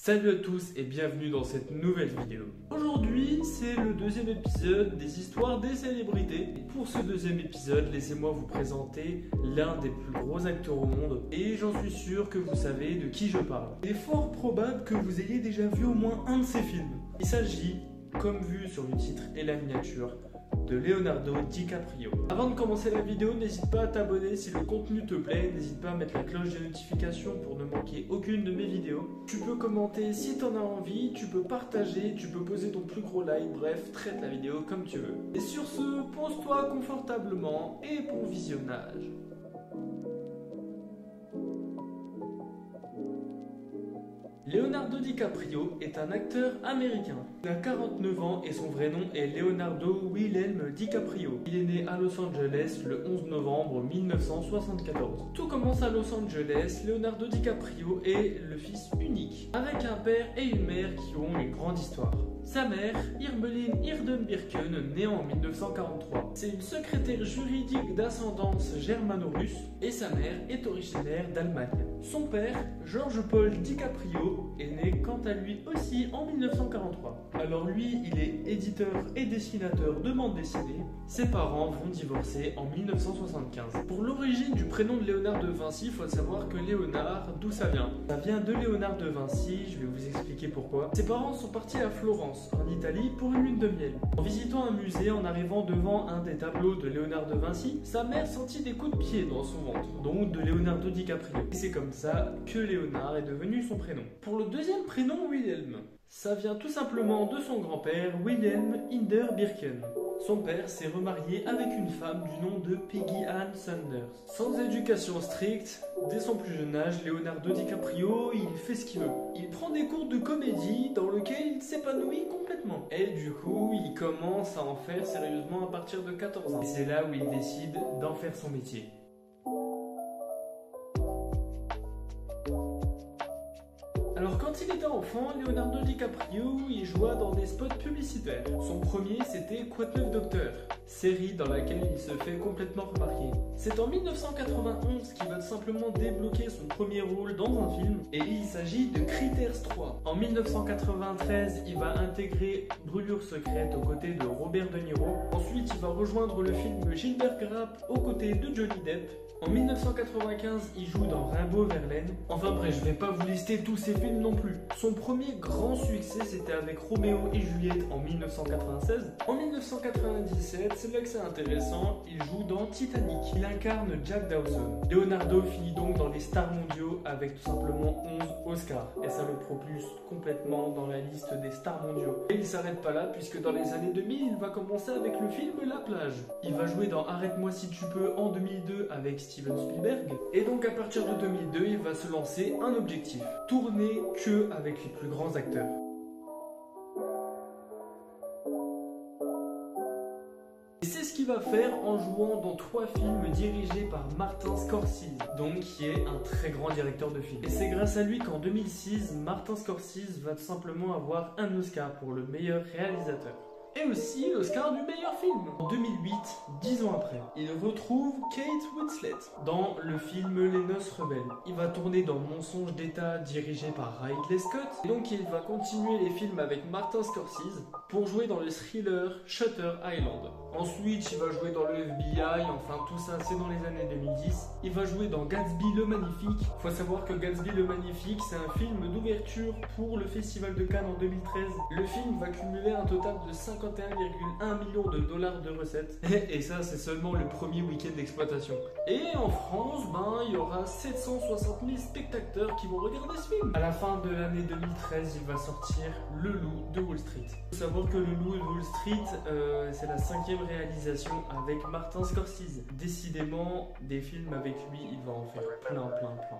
Salut à tous et bienvenue dans cette nouvelle vidéo. Aujourd'hui, c'est le deuxième épisode des histoires des célébrités. Et pour ce deuxième épisode, laissez-moi vous présenter l'un des plus gros acteurs au monde. Et j'en suis sûr que vous savez de qui je parle. Il est fort probable que vous ayez déjà vu au moins un de ses films. Il s'agit, comme vu sur le titre et la miniature, de Leonardo DiCaprio. Avant de commencer la vidéo, n'hésite pas à t'abonner si le contenu te plaît, n'hésite pas à mettre la cloche de notification pour ne manquer aucune de mes vidéos. Tu peux commenter si t'en as envie, tu peux partager, tu peux poser ton plus gros like, bref, traite la vidéo comme tu veux. Et sur ce, pose-toi confortablement et bon visionnage. Leonardo DiCaprio est un acteur américain. Il a 49 ans et son vrai nom est Leonardo Wilhelm DiCaprio. Il est né à Los Angeles le 11 novembre 1974. Tout commence à Los Angeles. Leonardo DiCaprio est le fils unique, avec un père et une mère qui ont une grande histoire. Sa mère, Irmelin Irden-Birken, née en 1943. C'est une secrétaire juridique d'ascendance germano-russe et sa mère est originaire d'Allemagne. Son père, Georges-Paul DiCaprio, est né quant à lui aussi en 1943. Alors lui, il est éditeur et dessinateur de bande dessinée. Ses parents vont divorcer en 1975. Pour l'origine du prénom de Léonard de Vinci, il faut savoir que Léonard, d'où ça vient? Ça vient de Léonard de Vinci, je vais vous expliquer pourquoi. Ses parents sont partis à Florence, en Italie, pour une lune de miel. En visitant un musée, en arrivant devant un des tableaux de Léonard de Vinci, sa mère sentit des coups de pied dans son ventre, donc de Leonardo DiCaprio. Et c'est comme ça que Léonard est devenu son prénom. Pour le deuxième prénom, Wilhelm, ça vient tout simplement de son grand-père, Wilhelm Inderbirken. Son père s'est remarié avec une femme du nom de Peggy Ann Sanders. Sans éducation stricte, dès son plus jeune âge, Leonardo DiCaprio, il fait ce qu'il veut. Il prend des cours de comédie dans lesquels il s'épanouit complètement. Et du coup, il commence à en faire sérieusement à partir de 14 ans. Et c'est là où il décide d'en faire son métier. Alors quand il était enfant, Leonardo DiCaprio il joua dans des spots publicitaires. Son premier c'était Quoi de neuf docteur, série dans laquelle il se fait complètement remarquer. C'est en 1991 qu'il va tout simplement débloquer son premier rôle dans un film et il s'agit de Critters 3. En 1993, il va intégrer Brûlure secrète aux côtés de Robert De Niro. Ensuite, il va rejoindre le film Gilbert Grape aux côtés de Johnny Depp. En 1995, il joue dans Rimbaud Verlaine. Enfin bref, je vais pas vous lister tous ses films non plus. Son premier grand succès, c'était avec Roméo et Juliette en 1996. En 1997, c'est là que c'est intéressant, il joue dans Titanic. Il incarne Jack Dawson. Leonardo finit donc dans les stars mondiaux avec tout simplement 11 Oscars. Et ça le propulse complètement dans la liste des stars mondiaux. Et il s'arrête pas là, puisque dans les années 2000, il va commencer avec le film La plage. Il va jouer dans Arrête-moi si tu peux en 2002 avec Steven Spielberg. Et donc à partir de 2002, il va se lancer un objectif: tourner que avec les plus grands acteurs. Et c'est ce qu'il va faire en jouant dans 3 films dirigés par Martin Scorsese, donc qui est un très grand directeur de films. Et c'est grâce à lui qu'en 2006, Martin Scorsese va tout simplement avoir un Oscar pour le meilleur réalisateur. Et aussi l'Oscar du meilleur film. En 2008, 10 ans après, il retrouve Kate Winslet dans le film Les Noces Rebelles. Il va tourner dans Mensonge d'État dirigé par Ridley Scott. Et donc il va continuer les films avec Martin Scorsese pour jouer dans le thriller Shutter Island. Ensuite, il va jouer dans le FBI, enfin tout ça c'est dans les années 2010. Il va jouer dans Gatsby le Magnifique. Faut savoir que Gatsby le Magnifique, c'est un film d'ouverture pour le Festival de Cannes en 2013. Le film va cumuler un total de 51,1 millions de dollars de recettes. Et ça, c'est seulement le premier week-end d'exploitation. Et en France, il y aura 760 000 spectateurs qui vont regarder ce film. À la fin de l'année 2013, il va sortir Le Loup de Wall Street. Il faut savoir que Le Loup de Wall Street, c'est la 5e réalisation avec Martin Scorsese. Décidément, des films avec lui, il va en faire plein.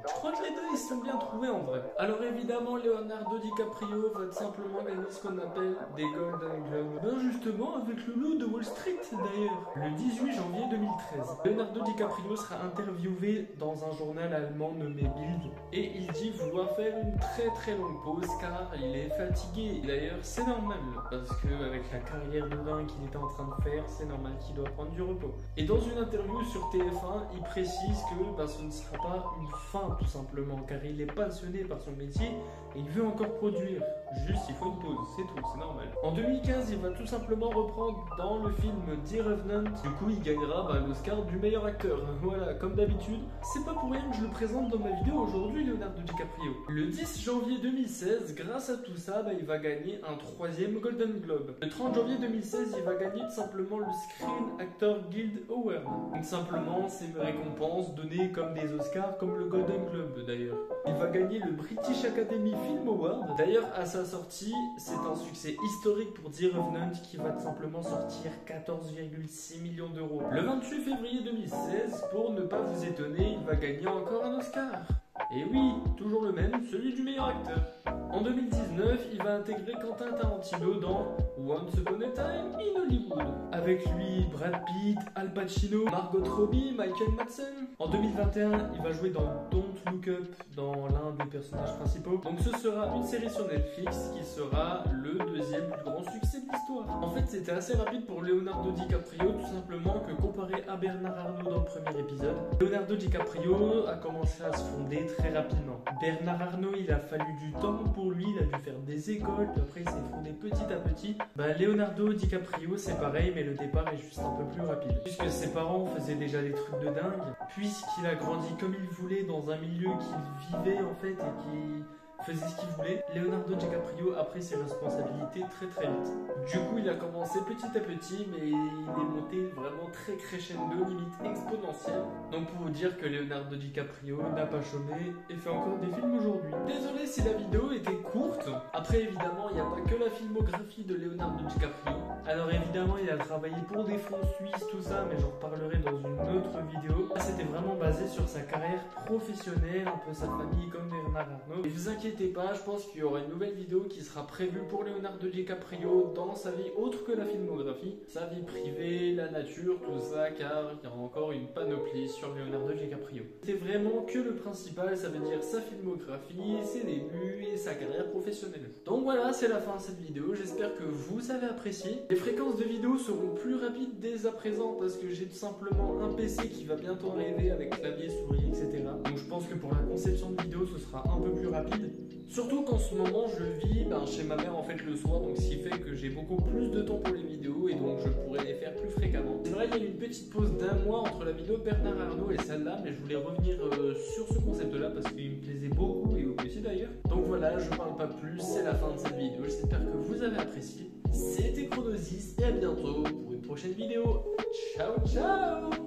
Je crois que les deux, ils se sont bien trouvés en vrai. Alors évidemment, Leonardo DiCaprio va tout simplement gagner ce qu'on appelle des Golden Globes. justement avec le loup de Wall Street d'ailleurs. Le 18 janvier 2013, Leonardo DiCaprio sera interviewé dans un journal allemand nommé Bild et il dit vouloir faire une très longue pause car il est fatigué. D'ailleurs c'est normal parce que avec la carrière de dingue qu'il était en train de faire, c'est normal qu'il doit prendre du repos. Et dans une interview sur TF1, il précise que ce ne sera pas une fin tout simplement car il est passionné par son métier et il veut encore produire. Juste il faut une pause, c'est tout, c'est normal. En 2015, il va tout simplement reprendre dans le film The Revenant. Du coup, il gagnera l'Oscar du meilleur acteur. Voilà, comme d'habitude. C'est pas pour rien que je le présente dans ma vidéo aujourd'hui, Leonardo DiCaprio. Le 10 janvier 2016, grâce à tout ça, il va gagner un 3e Golden Globe. Le 30 janvier 2016, il va gagner tout simplement le Screen Actor Guild Award. Donc simplement, c'est une récompense donnée comme des Oscars, comme le Golden Globe d'ailleurs. Il va gagner le British Academy Film Award. D'ailleurs, à sa sortie, c'est un succès historique pour The Revenant qui va tout simplement sortir 14,6 millions d'euros. Le 28 février 2016, pour ne pas vous étonner, il va gagner encore un Oscar. Et oui, toujours le même, celui du meilleur acteur. En 2019, il va intégrer Quentin Tarantino dans Once Upon a Time in Hollywood. Avec lui, Brad Pitt, Al Pacino, Margot Robbie, Michael Madsen. En 2021, il va jouer dans Don't Look Up, dans l'un des personnages principaux. Donc ce sera une série sur Netflix qui sera le 2e plus grand succès de l'histoire. En fait, c'était assez rapide pour Leonardo DiCaprio, tout simplement que comparé à Bernard Arnault dans le premier épisode, Leonardo DiCaprio a commencé à se fonder très rapidement. Bernard Arnault, il a fallu du temps pour lui, il a dû faire des écoles, puis après il s'est fondé petit à petit. Leonardo DiCaprio, c'est pareil, mais le départ est juste un peu plus rapide. Puisque ses parents faisaient déjà des trucs de dingue, puisqu'il a grandi comme il voulait dans un milieu qu'il vivait en fait et qui faisait ce qu'il voulait, Leonardo DiCaprio a pris ses responsabilités très vite. Du coup, il a commencé petit à petit, mais il est monté vraiment très crescendo, limite exponentiel. Donc pour vous dire que Leonardo DiCaprio n'a pas chômé et fait encore des films aujourd'hui. Désolé si la vidéo était courte. Après, évidemment, il n'y a pas que la filmographie de Leonardo DiCaprio. Alors évidemment, il a travaillé pour des fonds suisses, tout ça, mais j'en reparlerai dans une autre vidéo. Là, c'était vraiment basé sur sa carrière professionnelle, un peu sa famille comme Bernard Arnault. Et vous inquiétez pas, je pense qu'il y aura une nouvelle vidéo qui sera prévue pour Leonardo DiCaprio dans sa vie autre que la filmographie, sa vie privée, la nature, tout ça, car il y a encore une panoplie sur Leonardo DiCaprio. C'est vraiment que le principal, ça veut dire sa filmographie, ses débuts et sa carrière professionnelle. Donc voilà, c'est la fin de cette vidéo, j'espère que vous avez apprécié. Les fréquences de vidéos seront plus rapides dès à présent parce que j'ai tout simplement un PC qui va bientôt arriver avec clavier, souris, etc. Donc je pense que pour la conception de vidéos, ce sera un peu plus rapide. Surtout qu'en ce moment je vis chez ma mère en fait le soir, donc ce qui fait que j'ai beaucoup plus de temps pour les vidéos et donc je pourrais les faire plus fréquemment. C'est vrai, il y a eu une petite pause d'1 mois entre la vidéo de Bernard Arnault et celle-là, mais je voulais revenir sur ce concept là parce qu'il me plaisait beaucoup et au PC d'ailleurs. Donc voilà, je parle pas plus, c'est la fin de cette vidéo, j'espère que vous avez apprécié. C'était Chronosis et à bientôt pour une prochaine vidéo. Ciao ciao.